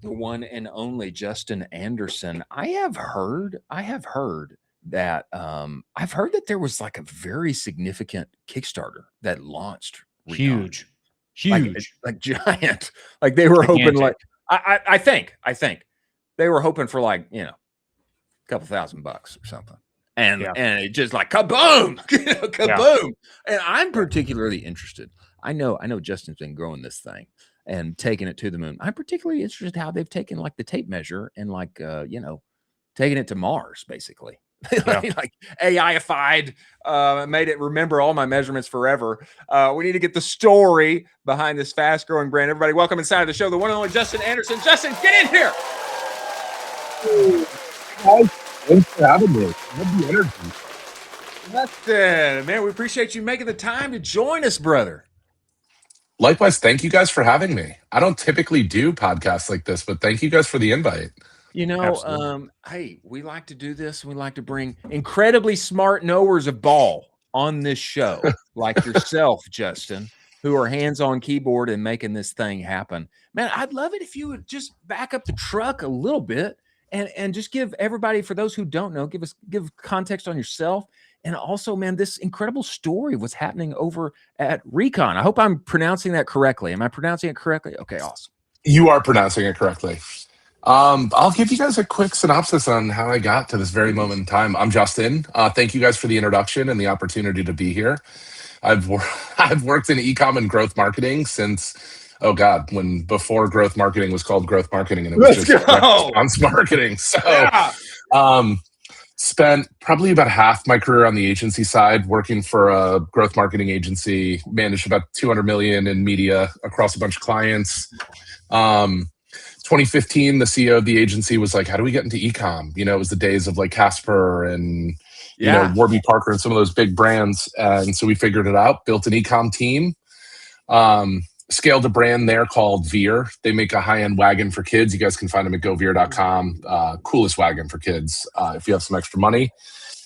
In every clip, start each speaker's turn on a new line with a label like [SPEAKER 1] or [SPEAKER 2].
[SPEAKER 1] the one and only Justin Anderson. I have heard that I've heard that there was like a very significant Kickstarter that launched Recon.
[SPEAKER 2] Huge,
[SPEAKER 1] Like
[SPEAKER 2] huge,
[SPEAKER 1] like giant. Like they were hoping like
[SPEAKER 2] gigantic.
[SPEAKER 1] I think they were hoping for like, a couple $1,000 or something. And
[SPEAKER 2] Yeah,
[SPEAKER 1] and it just like kaboom,
[SPEAKER 2] yeah.
[SPEAKER 1] kaboom. And I'm particularly interested. I know Justin's been growing this thing and taking it to the moon. I'm particularly interested how they've taken like the tape measure and like taking it to Mars basically.
[SPEAKER 2] Yeah.
[SPEAKER 1] Like AIified, made it remember all my measurements forever. We need to get the story behind this fast growing brand. Everybody, welcome inside of the show, the one and only Justin Anderson. Justin, get in here.
[SPEAKER 3] Guys, thanks for having me. Love the energy.
[SPEAKER 1] Justin, man, we appreciate you making the time to join us, brother.
[SPEAKER 3] Likewise, thank you guys for having me. I don't typically do podcasts like this, but thank you guys for the invite.
[SPEAKER 2] Absolutely.
[SPEAKER 1] Hey, we like to do this. We like to bring incredibly smart knowers of ball on this show, like yourself, Justin, who are hands-on keyboard and making this thing happen. Man, I'd love it if you would just back up the truck a little bit and just give everybody, for those who don't know, give context on yourself. And also, man, this incredible story of what's happening over at REEKON. I hope I'm pronouncing that correctly. Am I pronouncing it correctly? Okay, awesome.
[SPEAKER 3] You are pronouncing it correctly. I'll give you guys a quick synopsis on how I got to this very moment in time. I'm Justin. Thank you guys for the introduction and the opportunity to be here. I've worked in ecom and growth marketing since, oh God, when before growth marketing was called growth marketing and it was
[SPEAKER 1] Let's
[SPEAKER 3] just
[SPEAKER 1] go.
[SPEAKER 3] response marketing. So
[SPEAKER 1] Yeah.
[SPEAKER 3] spent probably about half my career on the agency side working for a growth marketing agency, managed about 200 million in media across a bunch of clients. 2015, the CEO of the agency was like, how do we get into ecom? It was the days of like Casper and Warby Parker and some of those big brands. And so we figured it out, built an ecom team, scaled a brand there called Veer. They make a high-end wagon for kids. You guys can find them at goveer.com. Coolest wagon for kids if you have some extra money.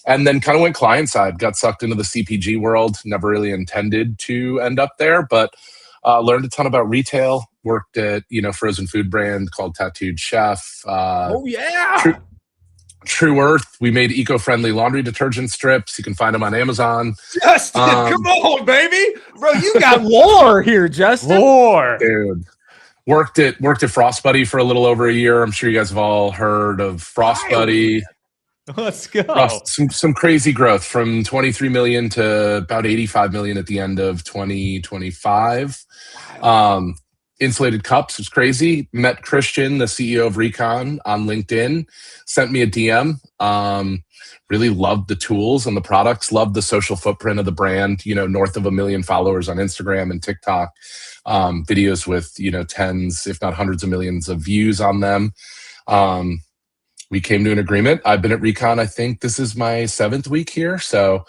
[SPEAKER 3] And then kind of went client side, got sucked into the CPG world. Never really intended to end up there, but learned a ton about retail. Worked at frozen food brand called Tattooed Chef.
[SPEAKER 1] Oh yeah.
[SPEAKER 3] Tru Earth. We made eco-friendly laundry detergent strips. You can find them on Amazon.
[SPEAKER 1] Justin, come on, baby. Bro, you got lore here, Justin.
[SPEAKER 2] Lore.
[SPEAKER 3] Dude. Worked at Frost Buddy for a little over a year. I'm sure you guys have all heard of Frost Buddy.
[SPEAKER 2] Let's go.
[SPEAKER 3] Some crazy growth from 23 million to about 85 million at the end of 2025. Insulated cups was crazy. Met Christian, the CEO of REEKON, on LinkedIn. Sent me a DM. Really loved the tools and the products. Loved the social footprint of the brand. North of 1 million followers on Instagram and TikTok. Videos with tens, if not hundreds of millions of views on them. We came to an agreement. I've been at REEKON, I think this is my 7th week here. So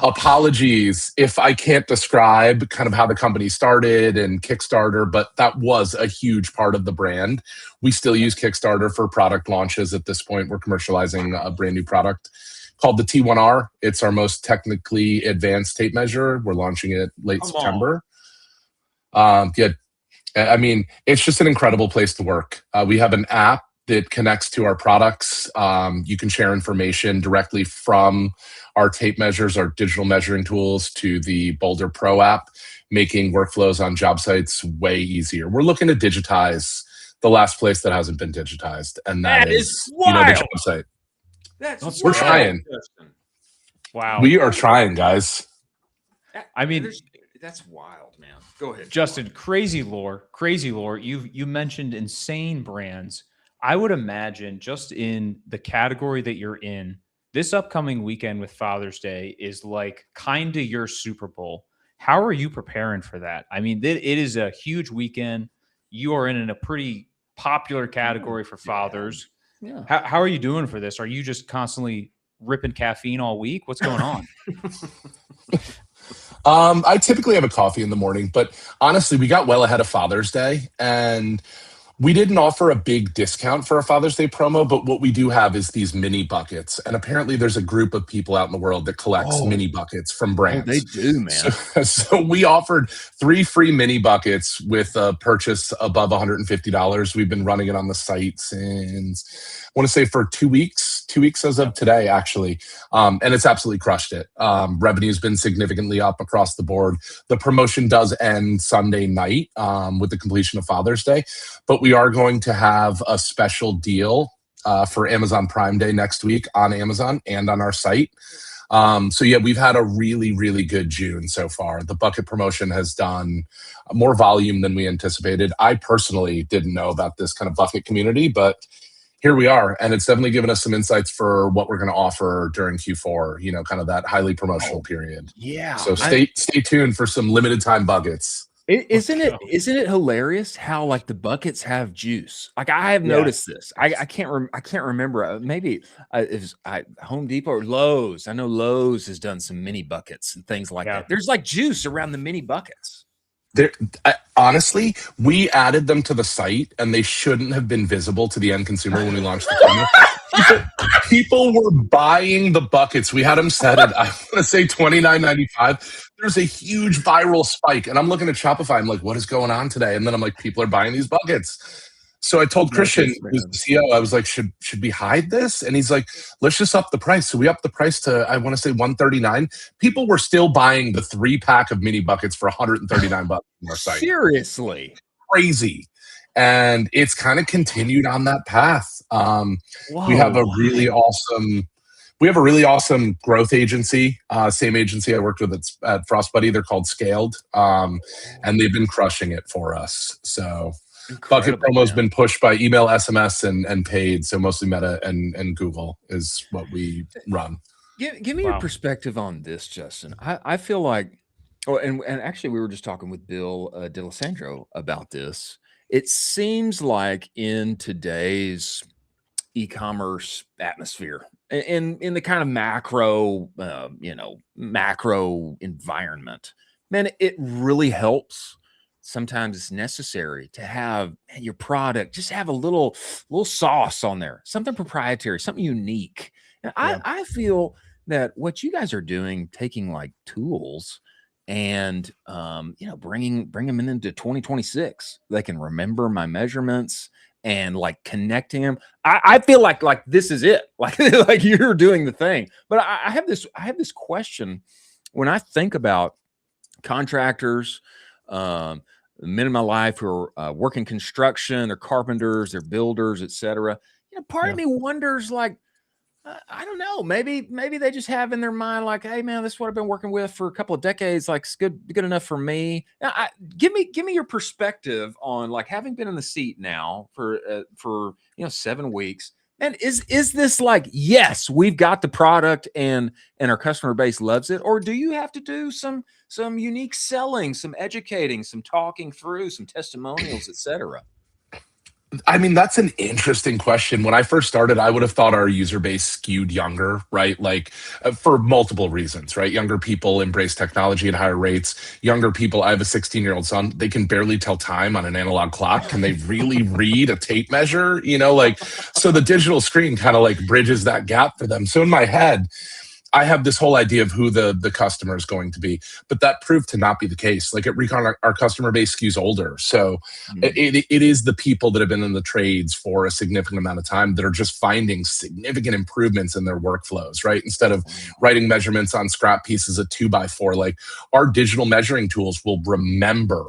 [SPEAKER 3] apologies if I can't describe kind of how the company started and Kickstarter, but that was a huge part of the brand. We still use Kickstarter for product launches at this point. We're commercializing a brand new product called the T1R. It's our most technically advanced tape measure. We're launching it late September. Yeah, I mean, it's just an incredible place to work. We have an app that connects to our products. You can share information directly from our tape measures, our digital measuring tools, to the Boulder Pro app, making workflows on job sites way easier. We're looking to digitize the last place that hasn't been digitized, and that is the job site. We're trying.
[SPEAKER 2] Wow.
[SPEAKER 3] We are trying, guys.
[SPEAKER 2] I mean,
[SPEAKER 1] that's wild, man. Go ahead,
[SPEAKER 2] Justin. Crazy lore. You mentioned insane brands. I would imagine just in the category that you're in, this upcoming weekend with Father's Day is like kind of your Super Bowl. How are you preparing for that? I mean, it is a huge weekend. You are in a pretty popular category for fathers.
[SPEAKER 1] Yeah.
[SPEAKER 2] How are you doing for this? Are you just constantly ripping caffeine all week? What's going on?
[SPEAKER 3] I typically have a coffee in the morning, but honestly, we got well ahead of Father's Day, and We didn't offer a big discount for a Father's Day promo, but what we do have is these mini buckets. And apparently there's a group of people out in the world that collects mini buckets from brands.
[SPEAKER 1] they do, man.
[SPEAKER 3] So we offered 3 free mini buckets with a purchase above $150. We've been running it on the site since, I want to say, for 2 weeks as of today, actually. And it's absolutely crushed it. Revenue's been significantly up across the board. The promotion does end Sunday night with the completion of Father's Day, but we are going to have a special deal for Amazon Prime Day next week on Amazon and on our site. So yeah, we've had a really, really good June so far. The bucket promotion has done more volume than we anticipated. I personally didn't know about this kind of bucket community, but here we are. And it's definitely given us some insights for what we're going to offer during Q4, you know, kind of that highly promotional period.
[SPEAKER 1] Yeah.
[SPEAKER 3] So stay tuned for some limited time buckets.
[SPEAKER 1] Isn't it hilarious how like the buckets have juice? Like I have noticed this. I can't remember. Maybe it was Home Depot or Lowe's. I know Lowe's has done some mini buckets and things like that. There's like juice around the mini buckets.
[SPEAKER 3] Honestly, we added them to the site and they shouldn't have been visible to the end consumer when we launched the promo. People were buying the buckets. We had them set at, I want to say, $29.95. There's a huge viral spike. And I'm looking at Shopify. I'm like, what is going on today? And then I'm like, people are buying these buckets. So I told Christian, who's the CEO, I was like, should we hide this? And he's like, let's just up the price. So we upped the price to, I want to say, $139. People were still buying the 3-pack of mini buckets for $139 on our site.
[SPEAKER 1] Seriously.
[SPEAKER 3] Crazy. And it's kind of continued on that path. We have a really awesome growth agency, same agency I worked with at Frost Buddy. They're called Scaled. And they've been crushing it for us. So bucket promo's been pushed by email, SMS, and paid. So mostly Meta and Google is what we run.
[SPEAKER 1] Give me your perspective on this, Justin. I feel like, and actually we were just talking with Bill D'Alessandro about this. It seems like in today's e-commerce atmosphere, in the kind of macro environment, man, it really helps. Sometimes it's necessary to have your product just have a little sauce on there, something proprietary, something unique. And I feel that what you guys are doing, taking like tools and bring them into 2026, they can remember my measurements and like connecting them. I feel like this is it, like like you're doing the thing. But I have this question when I think about contractors, men in my life who are working construction, they're carpenters, they're builders, etc. Part of me wonders, like, I don't know, maybe they just have in their mind, like, hey man, this is what I've been working with for a couple of decades, like it's good enough for me. Now, give me your perspective on, like, having been in the seat now for 7 weeks. And is this like, yes, we've got the product and our customer base loves it, or do you have to do some unique selling, some educating, some talking through, some testimonials, etc.?
[SPEAKER 3] I mean, that's an interesting question. When I first started, I would have thought our user base skewed younger, right? Like for multiple reasons, right? Younger people embrace technology at higher rates. Younger people, I have a 16-year-old son, they can barely tell time on an analog clock. Can they really read a tape measure? So the digital screen kind of like bridges that gap for them. So in my head, I have this whole idea of who the customer is going to be, but that proved to not be the case. Like at REEKON, our customer base skews older. So it is the people that have been in the trades for a significant amount of time that are just finding significant improvements in their workflows, right? Instead of writing measurements on scrap pieces of 2x4, like our digital measuring tools will remember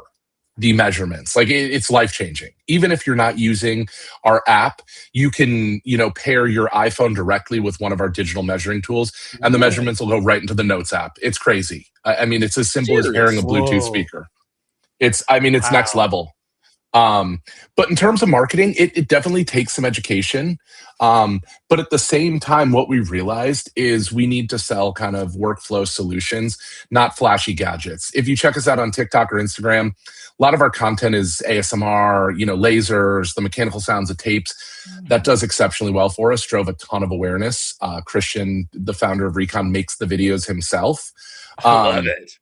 [SPEAKER 3] the measurements. Like it's life-changing. Even if you're not using our app, you can, pair your iPhone directly with one of our digital measuring tools, and the measurements will go right into the Notes app. It's crazy. I mean, it's as simple as pairing a Bluetooth speaker. It's next level. But in terms of marketing, it definitely takes some education. But at the same time, what we realized is we need to sell kind of workflow solutions, not flashy gadgets. If you check us out on TikTok or Instagram, a lot of our content is ASMR, lasers, the mechanical sounds of tapes. That does exceptionally well for us, drove a ton of awareness. Christian, the founder of REEKON, makes the videos himself.
[SPEAKER 1] I love it.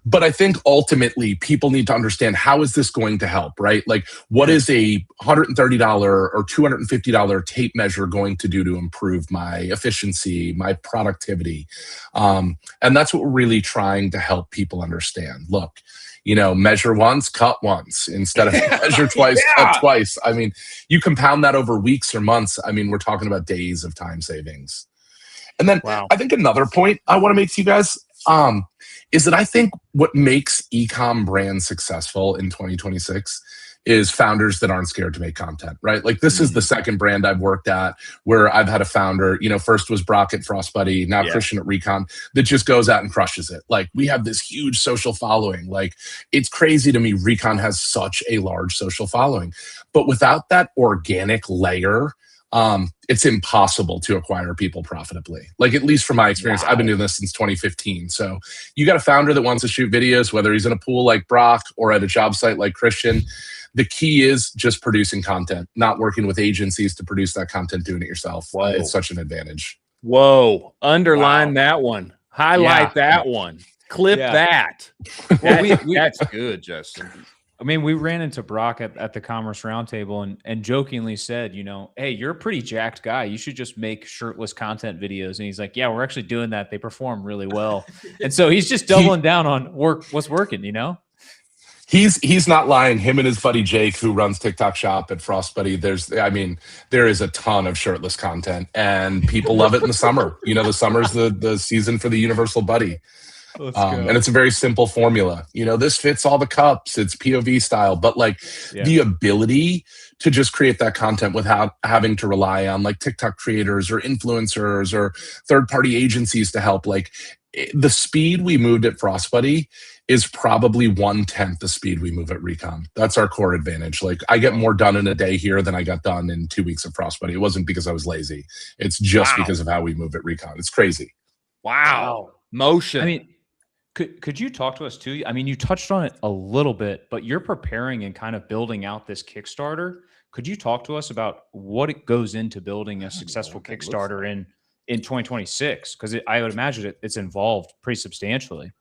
[SPEAKER 3] But I think ultimately people need to understand, how is this going to help, right? Like, what is a $130 or $250 tape measure going to do to improve my efficiency, my productivity? And that's what we're really trying to help people understand. Look, measure once, cut once, instead of measure twice, cut twice. I mean, you compound that over weeks or months. I mean, we're talking about days of time savings. And then I think another point I want to make to you guys is that I think what makes ecom brands successful in 2026 is founders that aren't scared to make content, right? Like, this is the second brand I've worked at where I've had a founder, first was Brock at Frostbuddy, now Christian at REEKON, that just goes out and crushes it. Like, we have this huge social following. Like, it's crazy to me, REEKON has such a large social following. But without that organic layer, it's impossible to acquire people profitably. Like, at least from my experience, I've been doing this since 2015. So you got a founder that wants to shoot videos, whether he's in a pool like Brock or at a job site like Christian. The key is just producing content, not working with agencies to produce that content, doing it yourself. It's such an advantage.
[SPEAKER 1] Whoa. Underline that one. Highlight that one. Clip that. Well, that's good, Justin.
[SPEAKER 2] I mean, we ran into Brock at the Commerce Roundtable and jokingly said, hey, you're a pretty jacked guy. You should just make shirtless content videos. And he's like, yeah, we're actually doing that. They perform really well. And so he's just doubling down on what's working,
[SPEAKER 3] He's not lying. Him and his buddy Jake, who runs TikTok Shop at Frostbuddy, there is a ton of shirtless content, and people love it in the summer. The summer's the season for the universal buddy. And it's a very simple formula. This fits all the cups. It's POV style, but the ability to just create that content without having to rely on like TikTok creators or influencers or third-party agencies to help. Like, the speed we moved at Frostbuddy is probably 1/10 the speed we move at REEKON. That's our core advantage. Like, I get more done in a day here than I got done in 2 weeks of Frostbuddy. It wasn't because I was lazy. It's just because of how we move at REEKON. It's crazy.
[SPEAKER 1] Wow. Motion.
[SPEAKER 2] I mean, could you talk to us too? I mean, you touched on it a little bit, but you're preparing and kind of building out this Kickstarter. Could you talk to us about what it goes into building a successful Kickstarter in 2026? Because I would imagine it's involved pretty substantially.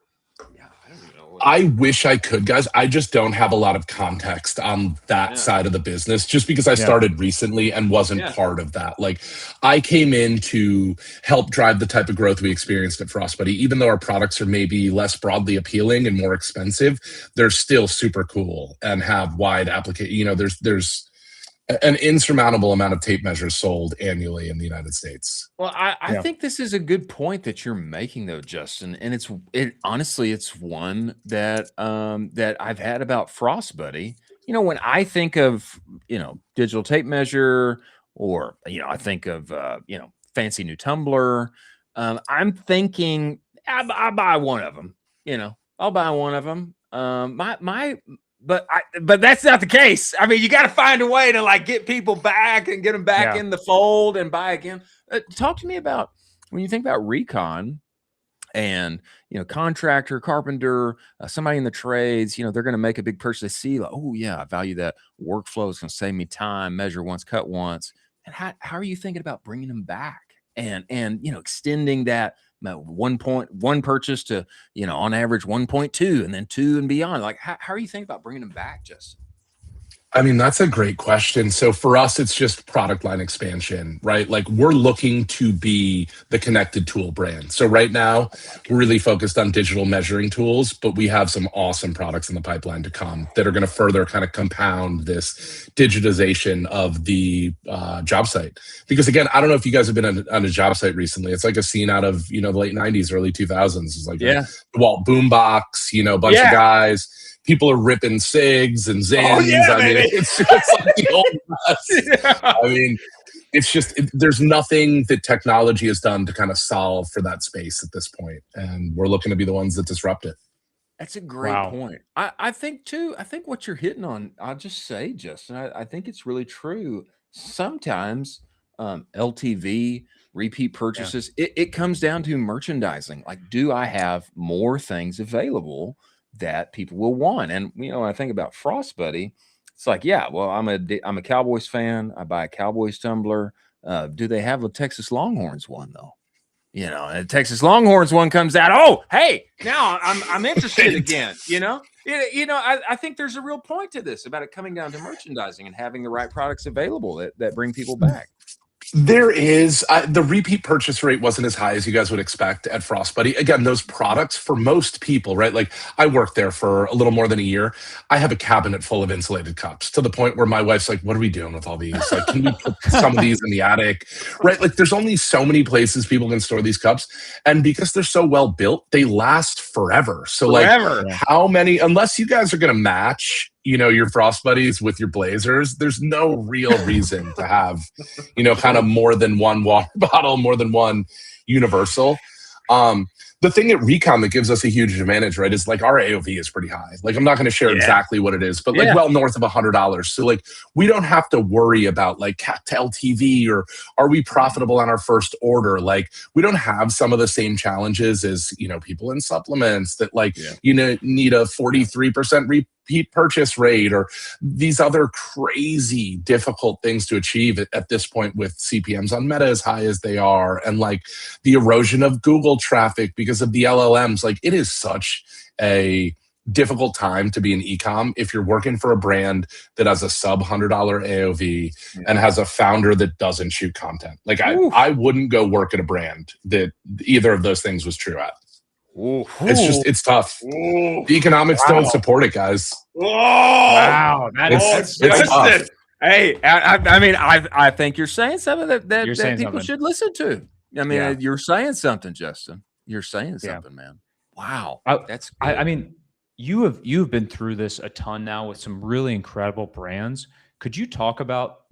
[SPEAKER 3] I wish I could, guys. I just don't have a lot of context on that side of the business, just because I started recently and wasn't part of that. Like, I came in to help drive the type of growth we experienced at Frostbuddy. Even though our products are maybe less broadly appealing and more expensive, they're still super cool and have wide application. There's an insurmountable amount of tape measures sold annually in the United States.
[SPEAKER 1] Well, I think this is a good point that you're making, though, Justin. And honestly, it's one that that I've had about Frostbuddy. When I think of digital tape measure, or I think of fancy new tumbler, I'm thinking I'll buy one of them. I'll buy one of them. But that's not the case. I mean, you got to find a way to get people back and get them back in the fold and buy again. Talk to me about when you think about REEKON and contractor, carpenter, somebody in the trades. They're going to make a big purchase. They see oh yeah, I value that workflow. It's going to save me time. Measure once, cut once. And how are you thinking about bringing them back and extending that? 1.1 purchase to on average 1.2 and then 2 and beyond. Like, how are you thinking about bringing them back, Justin?
[SPEAKER 3] I mean, that's a great question. So for us, it's just product line expansion, right? Like, we're looking to be the connected tool brand. So right now, we're really focused on digital measuring tools, but we have some awesome products in the pipeline to come that are going to further kind of compound this digitization of the job site. Because again, I don't know if you guys have been on a job site recently. It's like a scene out of, the late 90s, early 2000s. It's like a Walt boombox, a bunch of guys. People are ripping cigs and Zans. It's like the old West. I mean, it's just, there's nothing that technology has done to kind of solve for that space at this point. And we're looking to be the ones that disrupt it.
[SPEAKER 1] That's a great point. I think what you're hitting on, I'll just say, Justin, I think it's really true. Sometimes LTV, repeat purchases, it comes down to merchandising. Like, do I have more things available that people will want? And when I think about Frostbuddy, it's like, I'm a Cowboys fan. I buy a Cowboys tumbler. Do they have a Texas Longhorns one though? You know, and the Texas Longhorns one comes out. Oh, hey, now I'm interested again. You know, I think there's a real point to this about it coming down to merchandising and having the right products available that bring people back.
[SPEAKER 3] There is the repeat purchase rate wasn't as high as you guys would expect at Frostbuddy. Again, those products for most people, right? Like I worked there for a little more than a year. I have a cabinet full of insulated cups to the point where my wife's like, "What are we doing with all these? Like, can we put some of these in the attic?" Right? Like, there's only so many places people can store these cups, and because they're so well built, they last forever. So, like, how many? Unless you guys are going to match, your Frost Buddies with your Blazers, there's no real reason to have, kind of more than one water bottle, more than one universal. The thing at REEKON that gives us a huge advantage, right, is like our AOV is pretty high. Like, I'm not going to share exactly what it is, but like well north of $100. So like, we don't have to worry about like CAC to LTV or are we profitable on our first order? Like, we don't have some of the same challenges as, people in supplements that like, need a 43% repeat purchase rate or these other crazy difficult things to achieve at this point with CPMs on Meta as high as they are. And like the erosion of Google traffic because of the LLMs, like it is such a difficult time to be an e-com if you're working for a brand that has a sub $100 AOV and has a founder that doesn't shoot content. Like I wouldn't go work at a brand that either of those things was true at. It's tough. The economics don't support it, guys.
[SPEAKER 2] Wow,
[SPEAKER 1] it's
[SPEAKER 3] tough.
[SPEAKER 1] Hey, I mean, I think you're saying something that people
[SPEAKER 2] something.
[SPEAKER 1] should listen to. I mean, you're saying something, Justin. You're saying something, man. Wow, that's good.
[SPEAKER 2] I mean, you've been through this a ton now with some really incredible brands. Could you talk about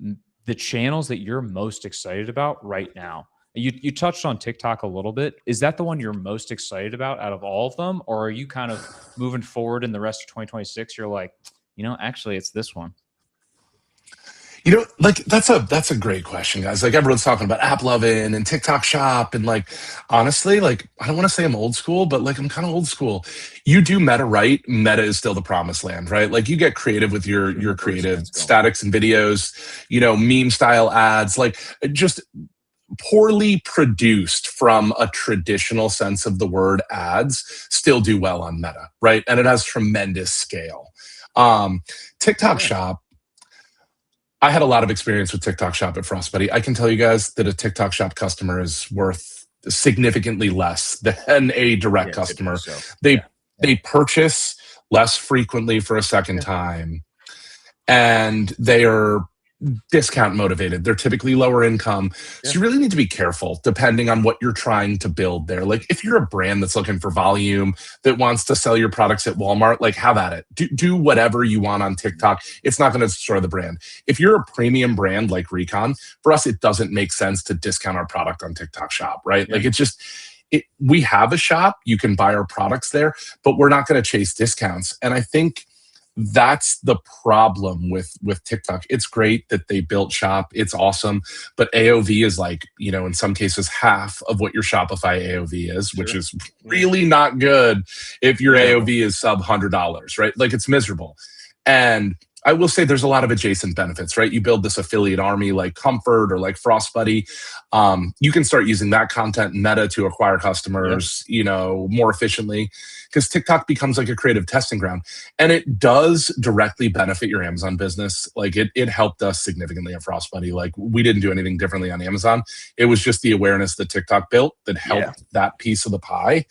[SPEAKER 2] the channels that you're most excited about right now? You touched on TikTok a little bit. Is that the one you're most excited about out of all of them? Or are you kind of moving forward in the rest of 2026? You're like, actually it's this one.
[SPEAKER 3] Like that's a great question, guys. Like everyone's talking about AppLovin and TikTok Shop. And like, honestly, like, I don't want to say I'm old school, but like, I'm kind of old school. You do Meta right. Meta is still the promised land, right? Like you get creative with your creative statics and videos, meme style ads, like just poorly produced from a traditional sense of the word ads still do well on Meta, right? And it has tremendous scale. TikTok Shop, I had a lot of experience with TikTok Shop at Frostbuddy. I can tell you guys that a TikTok Shop customer is worth significantly less than a direct customer. They purchase less frequently for a second time, and they are discount motivated. They're typically lower income. So you really need to be careful depending on what you're trying to build there. Like if you're a brand that's looking for volume, that wants to sell your products at Walmart, like have at it. Do whatever you want on TikTok. It's not going to destroy the brand. If you're a premium brand like REEKON, for us, it doesn't make sense to discount our product on TikTok Shop, right? Like it's just, we have a shop, you can buy our products there, but we're not going to chase discounts. And I think that's the problem with TikTok. It's great that they built Shop. It's awesome. But AOV is like, in some cases, half of what your Shopify AOV is, which is really not good if your AOV is sub $100, right? Like it's miserable. And I will say there's a lot of adjacent benefits, right? You build this affiliate army like Comfort or like Frostbuddy. You can start using that content in Meta to acquire customers, more efficiently, because TikTok becomes like a creative testing ground. And it does directly benefit your Amazon business. Like it helped us significantly at Frostbuddy. Like we didn't do anything differently on Amazon. It was just the awareness that TikTok built that helped that piece of the pie.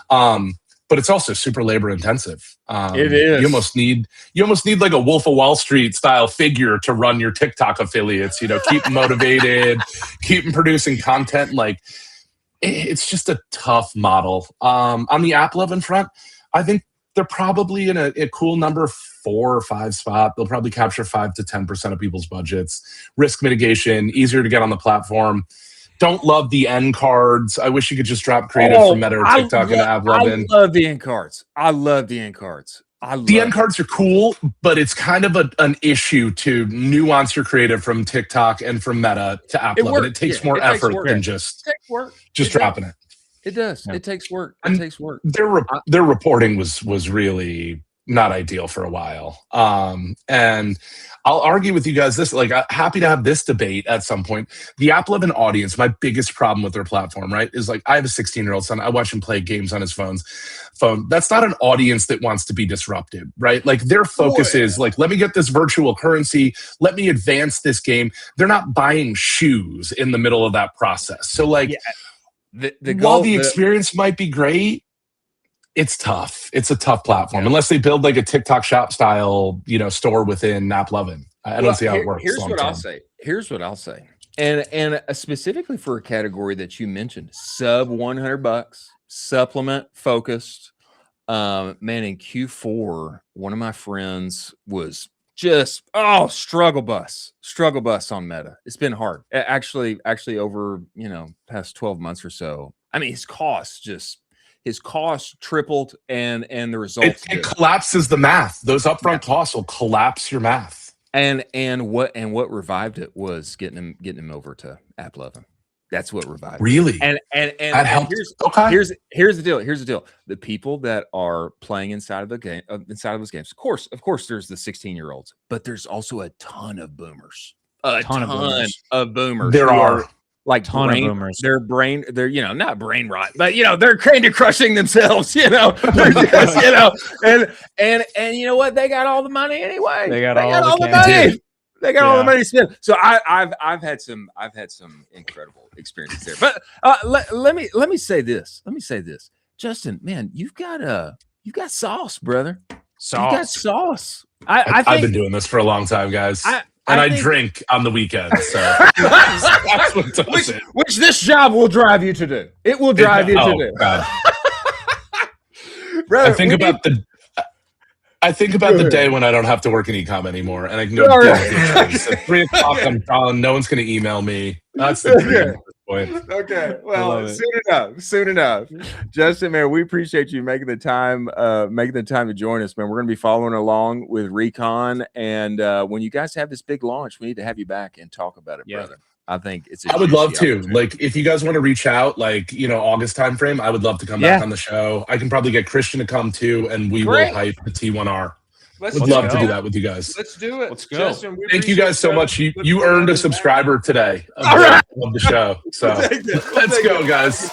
[SPEAKER 3] But it's also super labor intensive.
[SPEAKER 1] It is.
[SPEAKER 3] You almost need like a Wolf of Wall Street style figure to run your TikTok affiliates. Keep them motivated, keep them producing content. Like it's just a tough model. On the AppLovin front, I think they're probably in a cool number 4 or 5 spot. They'll probably capture 5 to 10% of people's budgets. Risk mitigation, easier to get on the platform. Don't love the end cards. I wish you could just drop creative from Meta or TikTok into AppLovin.
[SPEAKER 1] I love the end cards. The
[SPEAKER 3] end cards are cool, but it's kind of an issue to nuance your creative from TikTok and from Meta to AppLovin. It takes more effort than just dropping it.
[SPEAKER 1] It does. It takes work. It takes work.
[SPEAKER 3] Their reporting was really not ideal for a while. And I'll argue with you guys this, like, I'm happy to have this debate at some point. The AppLovin audience, my biggest problem with their platform, right, is like, I have a 16-year-old son. I watch him play games on his phone. That's not an audience that wants to be disrupted, right? Like, their focus is like, let me get this virtual currency. Let me advance this game. They're not buying shoes in the middle of that process. So like, while the experience might be great, it's tough. It's a tough platform unless they build like a TikTok shop style, store within AppLovin. I don't see how it works.
[SPEAKER 1] Here's what I'll say. And specifically for a category that you mentioned, sub $100, supplement focused. Man, in Q4, one of my friends was just struggle bus on Meta. It's been hard. Actually over past 12 months or so. I mean, his costs tripled, and the results
[SPEAKER 3] it collapses the math. Those upfront costs will collapse your math.
[SPEAKER 1] And what revived it was getting him over to AppLovin. That's what revived
[SPEAKER 3] really
[SPEAKER 1] it. And
[SPEAKER 3] that helped.
[SPEAKER 1] Here's the deal. The people that are playing inside of the game, inside of those games, of course there's the 16-year-olds, but there's also a ton of boomers. A ton of boomers.
[SPEAKER 3] There are
[SPEAKER 1] like
[SPEAKER 2] ton of boomers.
[SPEAKER 1] They're not brain rot, but they're kind of crushing themselves, They're just, and you know what? They got all the money anyway.
[SPEAKER 2] They got all the
[SPEAKER 1] money. They got all the money to spend. So I've had some incredible experiences there. But let me say this. Justin, man, you've got sauce, brother.
[SPEAKER 2] Sauce.
[SPEAKER 1] You got sauce.
[SPEAKER 3] I've been doing this for a long time, guys. I drink on the weekends, so that's what does it.
[SPEAKER 1] Which this job will drive you to do. It will drive you to do.
[SPEAKER 3] God. Brother, I think about the day when I don't have to work in e-com anymore, and I can go at 3 o'clock. I'm calling. No one's going to email me. That's the dream at this point.
[SPEAKER 1] Okay, well, soon enough. Justin, man, we appreciate you making the time to join us, man. We're going to be following along with REEKON, and when you guys have this big launch, we need to have you back and talk about it, brother. I think
[SPEAKER 3] I would love to. Like, if you guys want to reach out, like, August timeframe, I would love to come back on the show. I can probably get Christian to come too, and we will hype the T1R. Would love to do that with you guys.
[SPEAKER 1] Let's do it.
[SPEAKER 2] Let's go.
[SPEAKER 1] Justin,
[SPEAKER 3] thank you guys so much. You earned a subscriber today of the show. So let's go, guys.